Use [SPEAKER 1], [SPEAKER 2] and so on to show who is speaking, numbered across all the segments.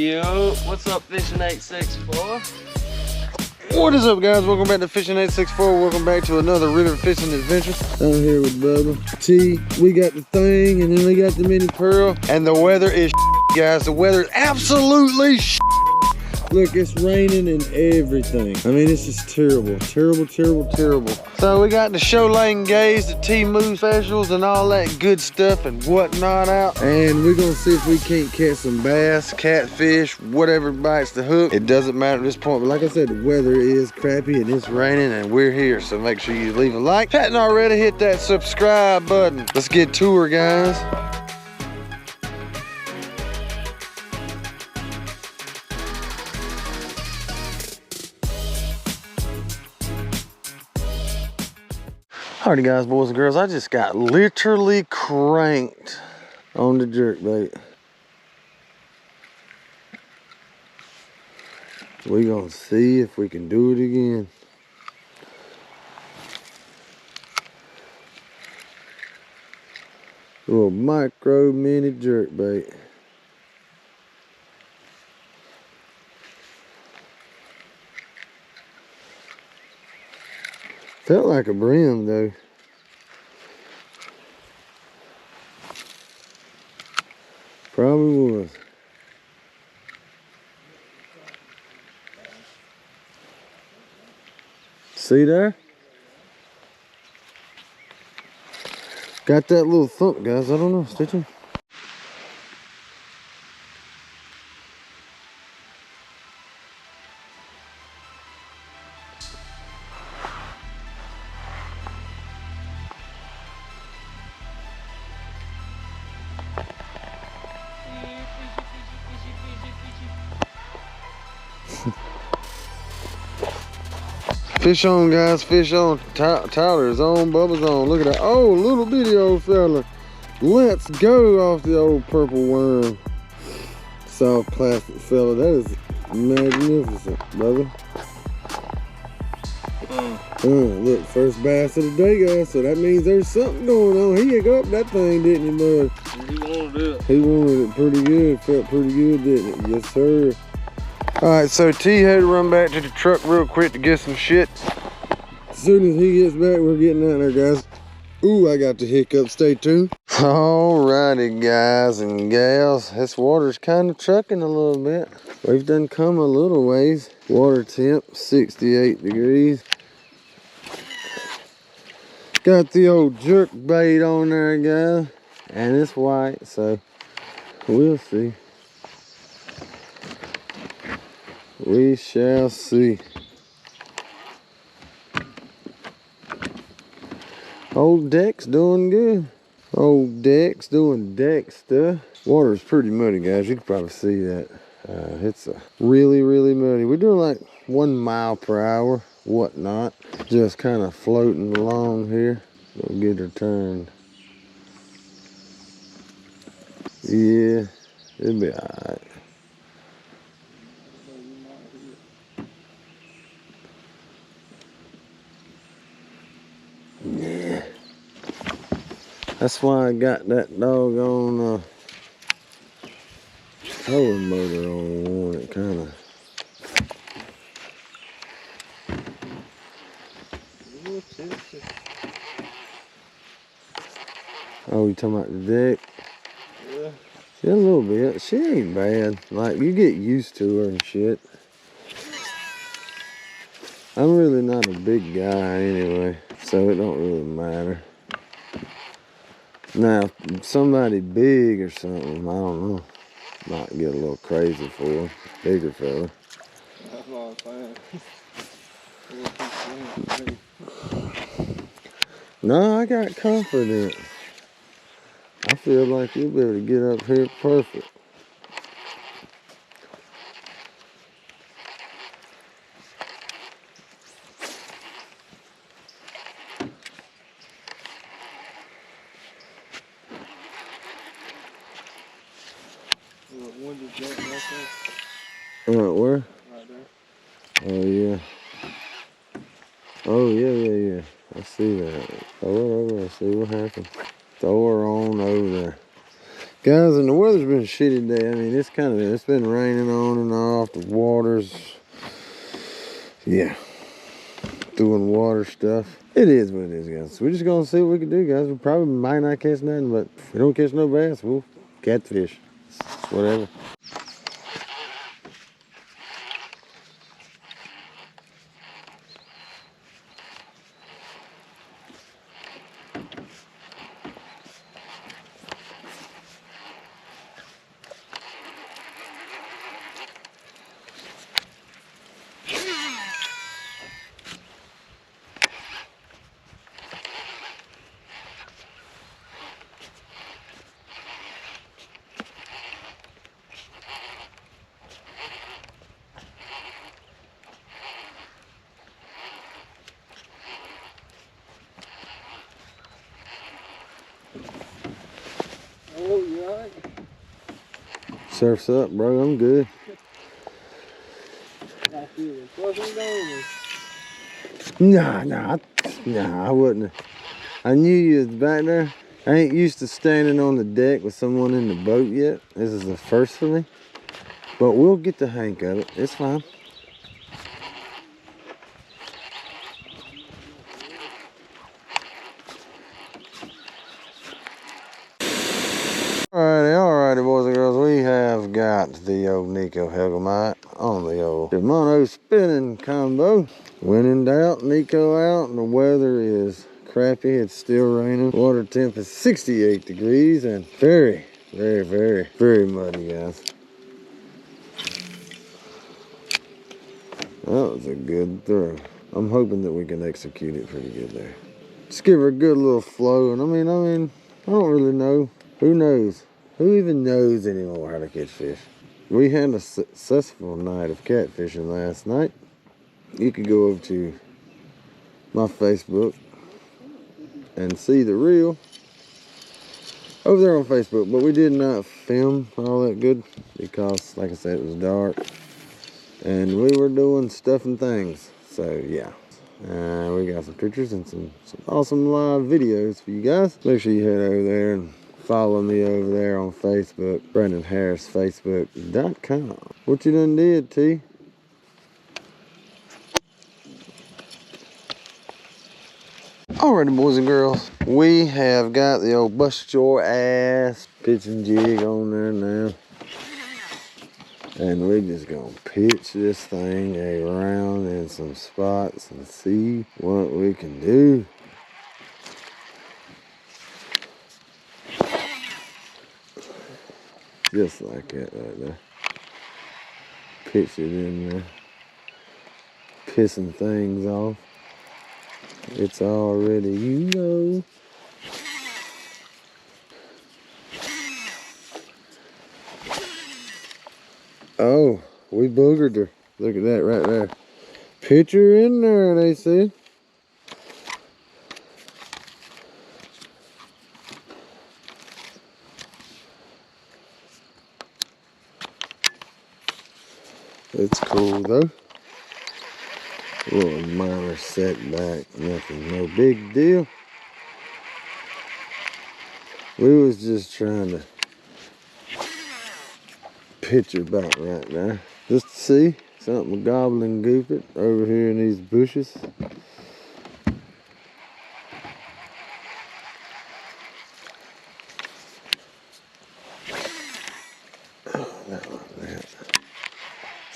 [SPEAKER 1] Yo, what's up, Fishing 864?
[SPEAKER 2] What is up, guys? Welcome back to Fishing 864. Welcome back to another river fishing adventure. Down here with Bubba T. We got the thing, and then we got the mini pearl. And the weather is guys. The weather is absolutely Look, it's raining and everything. I mean, it's just terrible, terrible, terrible, terrible. So we got the show lane gaze, the T-Move specials, and all that good stuff and whatnot out. And we're gonna see if we can't catch some bass, catfish, whatever bites the hook. It doesn't matter at this point, but like I said, the weather is crappy and it's raining and we're here. So make sure you leave a like. If you hadn't already, hit that subscribe button. Let's get to her, guys. Alrighty guys, boys and girls, I just got literally cranked on the jerkbait. We gonna see if we can do it again. A little micro mini jerkbait. Felt like a brim though. Probably was. See there? Got that little thump, guys. I don't know. Stay tuned. Fish on, guys, fish on. Tyler is on, Bubba's on. Look at that. Oh, little bitty old fella. Let's go off the old purple worm. Soft plastic fella. That is magnificent, brother. Look, first bass of the day, guys. So that means there's something going on. He ain't up that thing, didn't he, bud?
[SPEAKER 1] He wanted it.
[SPEAKER 2] He wanted it pretty good. Felt pretty good, didn't it? Yes, sir. Alright, so T had to run back to the truck real quick to get some shit. As soon as he gets back, we're getting out there, guys. Ooh, I got the hiccup. Stay tuned. Alrighty, guys and gals. This water's kind of trucking a little bit. We've done come a little ways. Water temp, 68 degrees. Got the old jerk bait on there, guys. And it's white, so we'll see. We shall see. Old Deck's doing good. Old Deck's doing deck stuff. Water's pretty muddy, guys. You can probably see that. It's really, really muddy. We're doing like 1 mile per hour, whatnot. Just kind of floating along here. We'll get her turned. Yeah, it'll be alright. Yeah, that's why I got that doggone towing motor on. It kind of. Oh, you talking about the deck?
[SPEAKER 1] Yeah.
[SPEAKER 2] Yeah, a little bit. She ain't bad. Like, you get used to her and shit. I'm really not a big guy anyway, so it don't really matter. Now, somebody big or something, I don't know, might get a little crazy for a bigger fella.
[SPEAKER 1] That's what I'm saying.
[SPEAKER 2] No, I got confidence. I feel like you'll be able to get up here perfect. Where?
[SPEAKER 1] Right there.
[SPEAKER 2] Oh, yeah. Oh, yeah. I see that. Throw it over there, see what happens. Throw her on over there. Guys, and the weather's been shitty today. I mean, it's been raining on and off. The water's, yeah, doing water stuff. It is what it is, guys. So we're just gonna see what we can do, guys. We probably might not catch nothing, but if we don't catch no bass, we'll catfish. It's whatever.
[SPEAKER 1] Oh, you alright?
[SPEAKER 2] Surf's up, bro. I'm good.
[SPEAKER 1] I feel it. Wasn't going.
[SPEAKER 2] Nah, I wouldn't. I knew you was back there. I ain't used to standing on the deck with someone in the boat yet. This is the first for me. But we'll get the hang of it. It's fine. Alrighty, boys and girls. We have got the old Nico Helgemite on the old Shimano spinning combo. When in doubt, Nico out, and the weather is crappy. It's still raining. Water temp is 68 degrees and very, very, very, very muddy, guys. That was a good throw. I'm hoping that we can execute it pretty good there. Just give her a good little flow. And I mean, I don't really know. Who knows? Who even knows anymore how to catch fish? We had a successful night of catfishing last night. You could go over to my Facebook and see the reel over there on Facebook, but we did not film all that good because, like I said, it was dark and we were doing stuff and things. So yeah, we got some pictures and some awesome live videos for you guys. Make sure you head over there and follow me over there on Facebook, BrandonHarrisFacebook.com. What you done did, T? Alrighty, boys and girls, we have got the old bust your ass pitching jig on there now. And we're just gonna pitch this thing around in some spots and see what we can do. Just like that right there. Pitch it in there. Pissing things off. It's already, you know. Oh, we boogered her. Look at that right there. Pitch her in there, they said. It's cool though. A little minor setback, nothing, no big deal. We was just trying to pitch her back right there. Just to see something gobbling goop it over here in these bushes. Oh, that like that.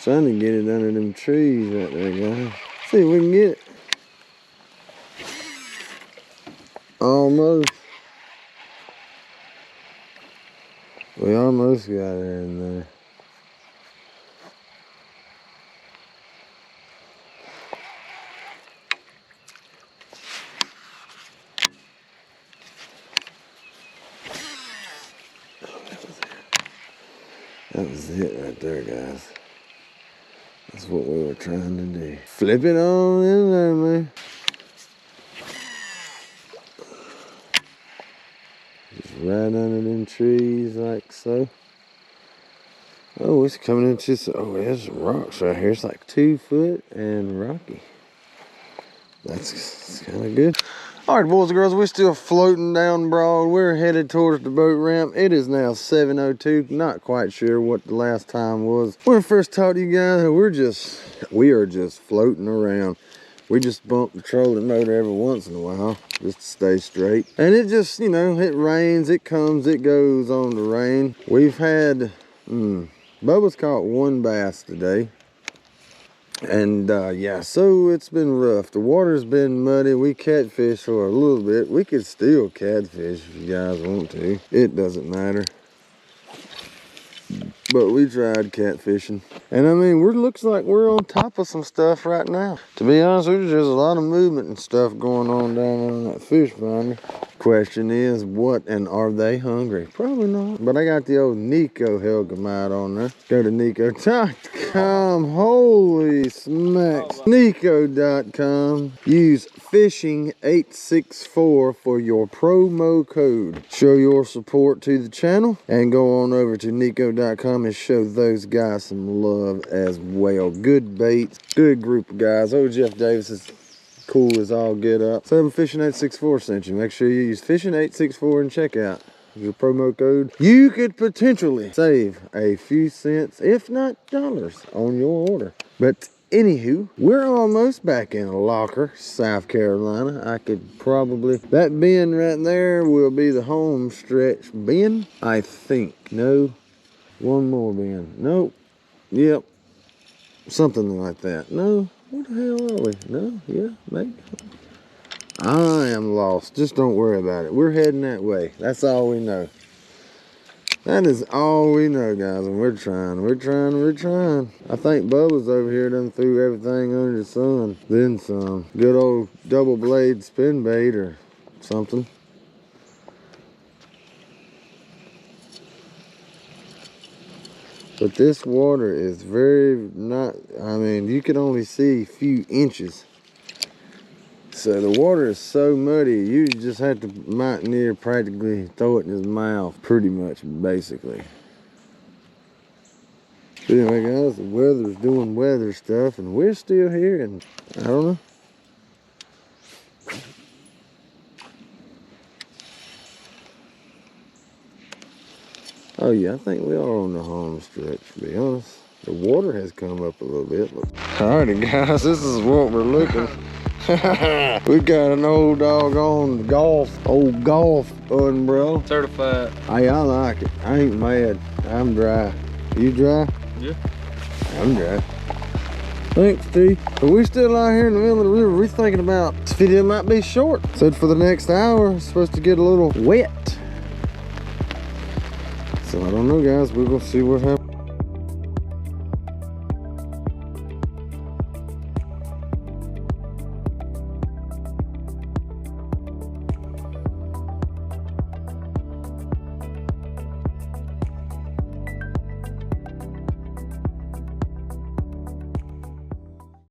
[SPEAKER 2] Trying to get it under them trees right there, guys. See if we can get it. Almost. We almost got her in there. That was it right there, guys. That's what we were trying to do. Flip it on in there, man. Just right under them trees like so. Oh, it's coming into some, oh, there's some rocks right here. It's like 2 foot and rocky. That's kind of good. All right, boys and girls, we're still floating down Broad. We're headed towards the boat ramp. It is now 7:02. Not quite sure what the last time was. When I first talked to you guys, we are just floating around. We just bump the trolling motor every once in a while just to stay straight. And it just, you know, it rains, it comes, it goes on the rain. We've had, Bubba's caught 1 bass today. And yeah, so it's been rough. The water's been muddy. We catfish for a little bit. We could still catfish if you guys want to. It doesn't matter. But we tried catfishing. And I mean, looks like we're on top of some stuff right now. To be honest with you, there's a lot of movement and stuff going on down on that fish finder. Question is, what and are they hungry? Probably not. But I got the old Nico Helgemite on there. Go to Nico.com. Holy smacks. Nico.com. Use fishing864 for your promo code. Show your support to the channel and go on over to Nico.com and show those guys some love as well. Good baits, good group of guys. Old Jeff Davis is cool as all get up. So Fishing864 sent you. Make sure you use Fishing864 and checkout. Your promo code. You could potentially save a few cents, if not dollars, on your order. But anywho, we're almost back in Locker, South Carolina. I could probably, that bend right there will be the home stretch bend, I think. No, one more bend. Nope. Yep. Something like that. No. What the hell are we? No? Yeah, maybe. I am lost. Just don't worry about it. We're heading that way. That's all we know. That is all we know, guys, and we're trying. I think Bubba's over here done threw everything under the sun. Then some. Good old double blade spin bait or something. But this water is very not, I mean, you can only see a few inches. So the water is so muddy, you just have to mountaineer practically throw it in his mouth, pretty much, basically. But anyway, guys, the weather's doing weather stuff, and we're still here, and I don't know. Oh yeah, I think we are on the home stretch, to be honest. The water has come up a little bit. Alrighty guys, this is what we're looking. We got an old doggone golf umbrella.
[SPEAKER 1] Certified.
[SPEAKER 2] Hey, I like it. I ain't mad. I'm dry. You dry?
[SPEAKER 1] Yeah.
[SPEAKER 2] I'm dry. Thanks, T. But we're still out here in the middle of the river. We're thinking about this video might be short. So for the next hour, it's supposed to get a little wet. So I don't know, guys. We're gonna see what happens.